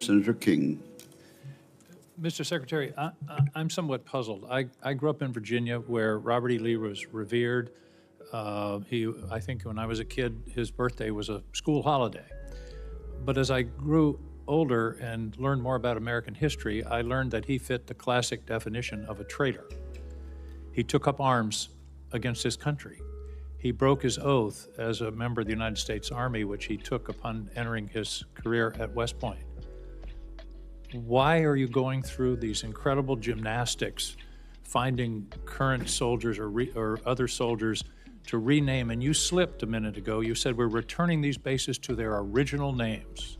Senator King. Mr. Secretary, I'm somewhat puzzled. I grew up in Virginia where Robert E. Lee was revered. I think when I was a kid, his birthday was a school holiday. But as I grew older and learned more about American history, I learned that he fit the classic definition of a traitor. He took up arms against his country. He broke his oath as a member of the United States Army, which he took upon entering his career at West Point. Why are you going through these incredible gymnastics, finding current soldiers or other soldiers to rename? And you slipped a minute ago. You said we're returning these bases to their original names.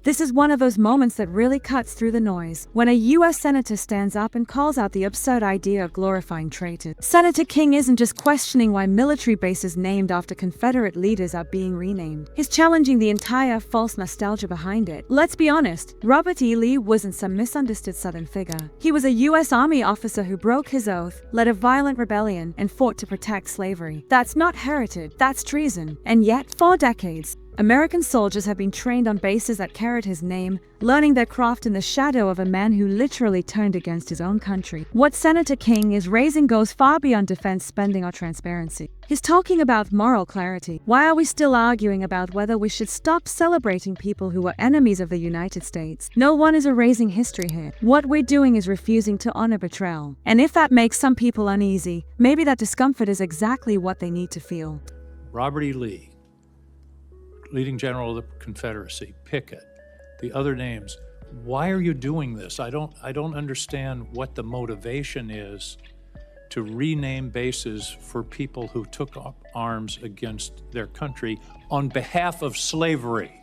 This is one of those moments that really cuts through the noise, when a U.S. Senator stands up and calls out the absurd idea of glorifying traitors. Senator King isn't just questioning why military bases named after Confederate leaders are being renamed. He's challenging the entire false nostalgia behind it. Let's be honest, Robert E. Lee wasn't some misunderstood Southern figure. He was a U.S. Army officer who broke his oath, led a violent rebellion, and fought to protect slavery. That's not heritage, that's treason. And yet, for decades, American soldiers have been trained on bases that carried his name, learning their craft in the shadow of a man who literally turned against his own country. What Senator King is raising goes far beyond defense spending or transparency. He's talking about moral clarity. Why are we still arguing about whether we should stop celebrating people who were enemies of the United States? No one is erasing history here. What we're doing is refusing to honor betrayal. And if that makes some people uneasy, maybe that discomfort is exactly what they need to feel. Robert E. Lee, leading general of the Confederacy, Pickett, the other names. Why are you doing this? I don't understand what the motivation is to rename bases for people who took up arms against their country on behalf of slavery.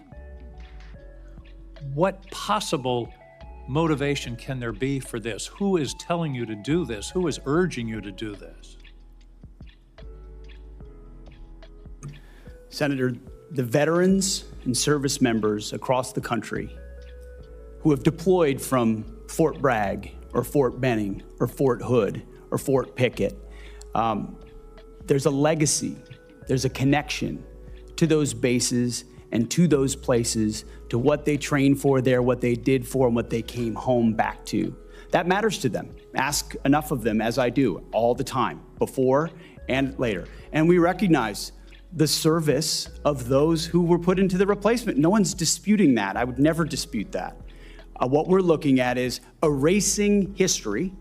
What possible motivation can there be for this? Who is telling you to do this? Who is urging you to do this? Senator, the veterans and service members across the country who have deployed from Fort Bragg or Fort Benning or Fort Hood or Fort Pickett, there's a legacy, there's a connection to those bases and to those places, to what they trained for there, what they did for, and what they came home back to. That matters to them. Ask enough of them, as I do, all the time, before and later. And we recognize the service of those who were put into the replacement. No one's disputing that. I would never dispute that. What we're looking at is erasing history,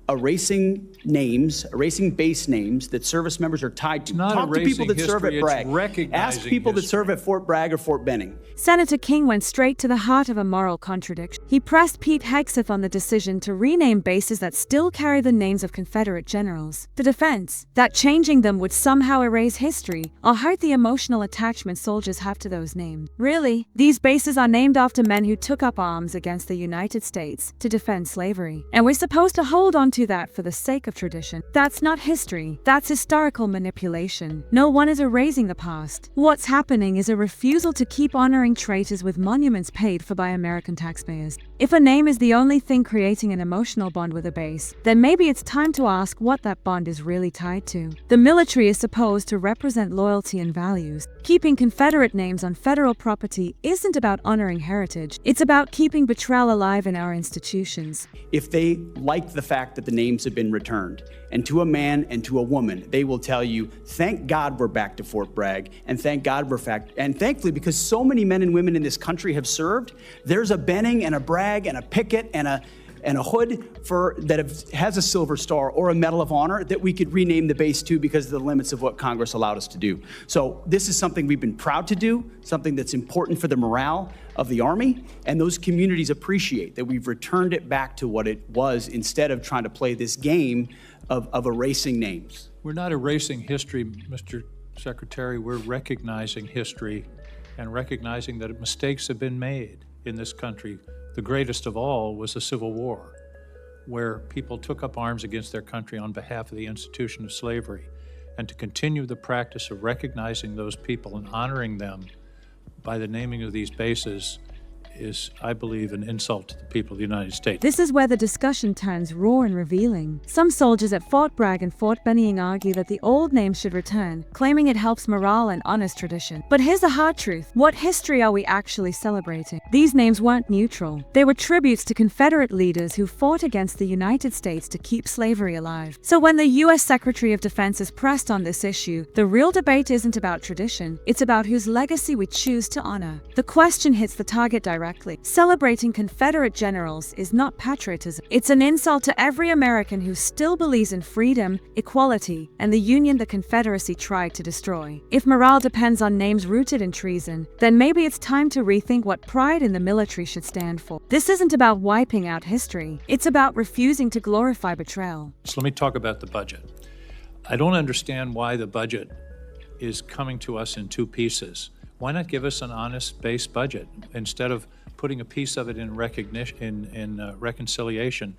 erasing names, erasing base names that service members are tied to. Talk to people that serve at Bragg. Ask people that serve at Fort Bragg or Fort Benning. Senator King went straight to the heart of a moral contradiction. He pressed Pete Hegseth on the decision to rename bases that still carry the names of Confederate generals. The defense, that changing them would somehow erase history or hurt the emotional attachment soldiers have to those names. Really, these bases are named after men who took up arms against the United States to defend slavery. And we're supposed to hold on to that for the sake of tradition. That's not history. That's historical manipulation. No one is erasing the past. What's happening is a refusal to keep honoring traitors with monuments paid for by American taxpayers. If a name is the only thing creating an emotional bond with a base, then maybe it's time to ask what that bond is really tied to. The military is supposed to represent loyalty and values. Keeping Confederate names on federal property isn't about honoring heritage. It's about keeping betrayal alive in our institutions. If they like the fact that the names have been returned, and to a man and to a woman, they will tell you, thank God we're back to Fort Bragg, and thank God we're back. And thankfully, because so many men and women in this country have served, there's a Benning and a Bragg and a Pickett and a Hood that has a Silver Star or a Medal of Honor that we could rename the base to because of the limits of what Congress allowed us to do. So this is something we've been proud to do, something that's important for the morale of the Army, and those communities appreciate that we've returned it back to what it was instead of trying to play this game of erasing names. We're not erasing history, Mr. Secretary. We're recognizing history and recognizing that mistakes have been made in this country. The greatest of all was the Civil War, where people took up arms against their country on behalf of the institution of slavery. And to continue the practice of recognizing those people and honoring them by the naming of these bases is, I believe, an insult to the people of the United States. This is where the discussion turns raw and revealing. Some soldiers at Fort Bragg and Fort Benning argue that the old names should return, claiming it helps morale and honest tradition. But here's the hard truth. What history are we actually celebrating? These names weren't neutral. They were tributes to Confederate leaders who fought against the United States to keep slavery alive. So when the U.S. Secretary of Defense is pressed on this issue, the real debate isn't about tradition, it's about whose legacy we choose to honor. The question hits the target directly. Celebrating Confederate generals is not patriotism. It's an insult to every American who still believes in freedom, equality, and the Union the Confederacy tried to destroy. If morale depends on names rooted in treason, then maybe it's time to rethink what pride in the military should stand for. This isn't about wiping out history. It's about refusing to glorify betrayal. So let me talk about the budget. I don't understand why the budget is coming to us in two pieces. Why not give us an honest base budget instead of putting a piece of it in reconciliation?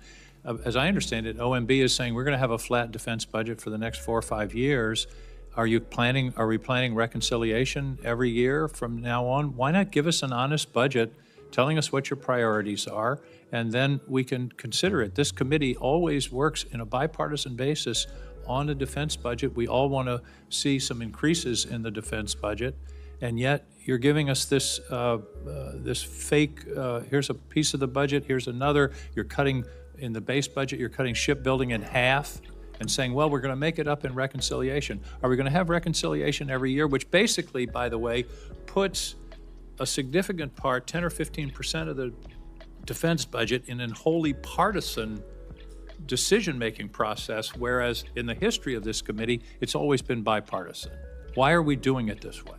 As I understand it, OMB is saying we're going to have a flat defense budget for the next 4 or 5 years. Are we planning reconciliation every year from now on? Why not give us an honest budget telling us what your priorities are, and then we can consider it. This committee always works in a bipartisan basis on a defense budget. We all want to see some increases in the defense budget, and yet you're giving us this this fake, here's a piece of the budget, here's another. You're cutting, in the base budget, you're cutting shipbuilding in half and saying, well, we're going to make it up in reconciliation. Are we going to have reconciliation every year, which basically, by the way, puts a significant part, 10 or 15% of the defense budget, in an wholly partisan decision-making process, whereas in the history of this committee, it's always been bipartisan. Why are we doing it this way?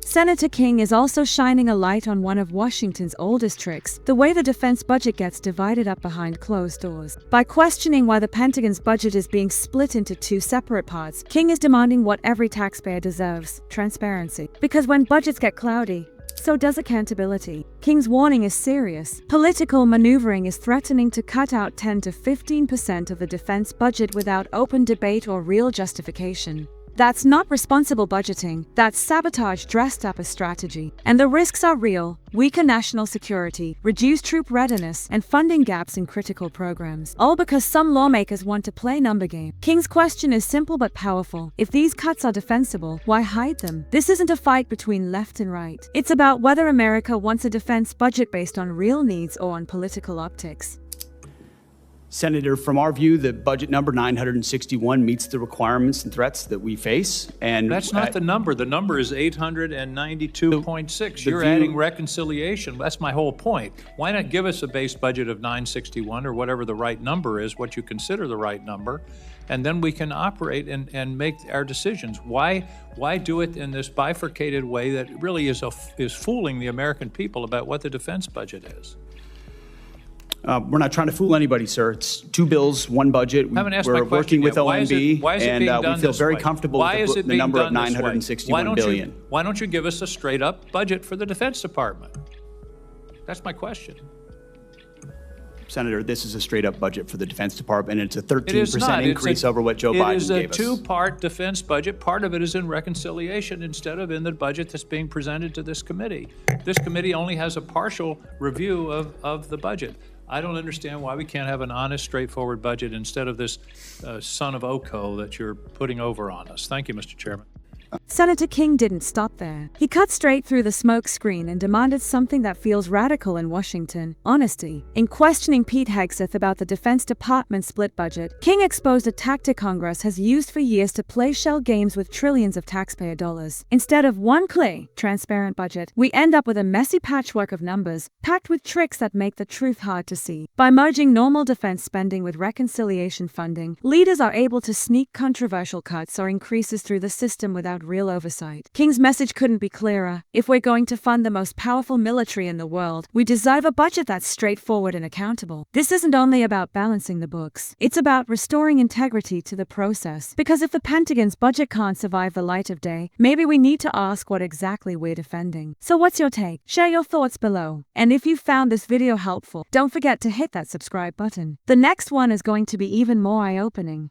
Senator King is also shining a light on one of Washington's oldest tricks, the way the defense budget gets divided up behind closed doors. By questioning why the Pentagon's budget is being split into two separate parts, King is demanding what every taxpayer deserves: transparency. Because when budgets get cloudy, so does accountability. King's warning is serious. Political maneuvering is threatening to cut out 10 to 15% of the defense budget without open debate or real justification. That's not responsible budgeting, that's sabotage dressed up as strategy. And the risks are real: weaker national security, reduced troop readiness, and funding gaps in critical programs. All because some lawmakers want to play number game. King's question is simple but powerful. If these cuts are defensible, why hide them? This isn't a fight between left and right. It's about whether America wants a defense budget based on real needs or on political optics. Senator, from our view, the budget number 961 meets the requirements and threats that we face. And that's not the number. The number is 892.6. You're adding reconciliation. That's my whole point. Why not give us a base budget of 961 or whatever the right number is, what you consider the right number, and then we can operate and make our decisions. Why do it in this bifurcated way that really is fooling the American people about what the defense budget is? We're not trying to fool anybody, sir. It's two bills, one budget. We're working with OMB, and we feel very comfortable with the number of $961 billion. Why don't you give us a straight-up budget for the Defense Department? That's my question. Senator, this is a straight-up budget for the Defense Department, and it's a 13% increase over what Joe Biden gave us. It is a two-part defense budget. Part of it is in reconciliation instead of in the budget that's being presented to this committee. This committee only has a partial review of the budget. I don't understand why we can't have an honest, straightforward budget instead of this son of Oko that you're putting over on us. Thank you, Mr. Chairman. Senator King didn't stop there. He cut straight through the smoke screen and demanded something that feels radical in Washington: honesty. In questioning Pete Hegseth about the Defense Department split budget, King exposed a tactic Congress has used for years to play shell games with trillions of taxpayer dollars. Instead of one clear, transparent budget, we end up with a messy patchwork of numbers, packed with tricks that make the truth hard to see. By merging normal defense spending with reconciliation funding, leaders are able to sneak controversial cuts or increases through the system without real oversight. King's message couldn't be clearer. If we're going to fund the most powerful military in the world, we deserve a budget that's straightforward and accountable. This isn't only about balancing the books. It's about restoring integrity to the process. Because if the Pentagon's budget can't survive the light of day, maybe we need to ask what exactly we're defending. So what's your take? Share your thoughts below. And if you found this video helpful, don't forget to hit that subscribe button. The next one is going to be even more eye-opening.